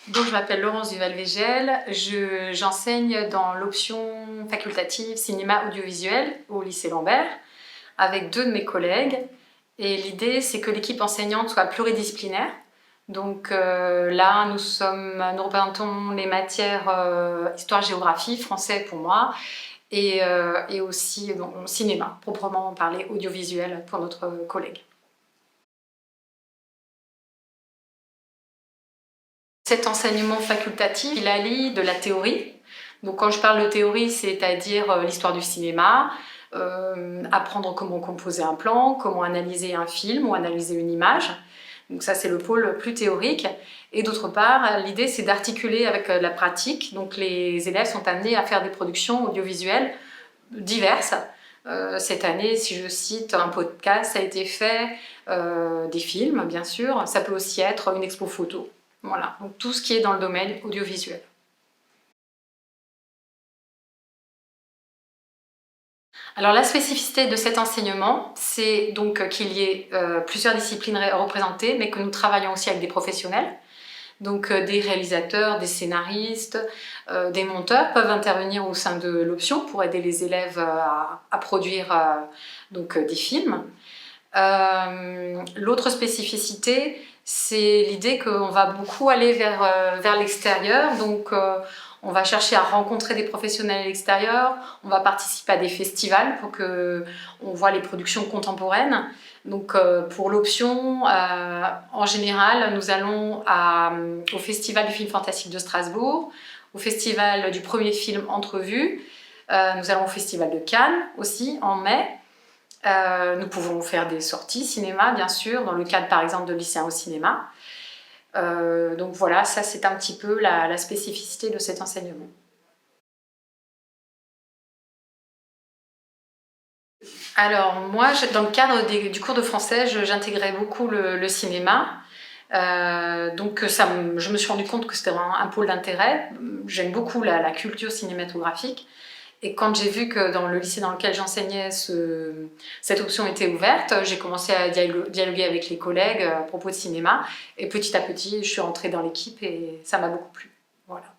Donc, je m'appelle Laurence Duval-Végel, j'enseigne dans l'option facultative cinéma audiovisuel au lycée Lambert avec 2 de mes collègues. Et l'idée, c'est que l'équipe enseignante soit pluridisciplinaire. Donc là, nous représentons les matières histoire-géographie, français pour moi, et aussi cinéma, proprement parlé, audiovisuel pour notre collègue. Cet enseignement facultatif, il allie de la théorie. Donc quand je parle de théorie, c'est-à-dire l'histoire du cinéma, apprendre comment composer un plan, comment analyser un film ou analyser une image. Donc ça, c'est le pôle plus théorique. Et d'autre part, l'idée, c'est d'articuler avec la pratique. Donc les élèves sont amenés à faire des productions audiovisuelles diverses. Cette année, si je cite un podcast, ça a été fait, des films, bien sûr. Ça peut aussi être une expo photo. Voilà, donc tout ce qui est dans le domaine audiovisuel. Alors la spécificité de cet enseignement, c'est donc qu'il y ait plusieurs disciplines représentées, mais que nous travaillons aussi avec des professionnels. Donc des réalisateurs, des scénaristes, des monteurs peuvent intervenir au sein de l'option pour aider les élèves à produire des films. L'autre spécificité, c'est l'idée qu'on va beaucoup aller vers l'extérieur, donc on va chercher à rencontrer des professionnels à l'extérieur, on va participer à des festivals pour qu'on voit les productions contemporaines. Donc pour l'option, en général, nous allons au Festival du film fantastique de Strasbourg, au Festival du premier film Entrevue, nous allons au Festival de Cannes aussi en mai. Nous pouvons faire des sorties cinéma, bien sûr, dans le cadre par exemple de lycéens au cinéma. Donc voilà, ça c'est un petit peu la spécificité de cet enseignement. Alors moi, dans le cadre du cours de français, j'intégrais beaucoup le cinéma. Donc je me suis rendu compte que c'était un pôle d'intérêt. J'aime beaucoup la culture cinématographique. Et quand j'ai vu que dans le lycée dans lequel j'enseignais, cette option était ouverte, j'ai commencé à dialoguer avec les collègues à propos de cinéma. Et petit à petit, je suis entrée dans l'équipe et ça m'a beaucoup plu. Voilà.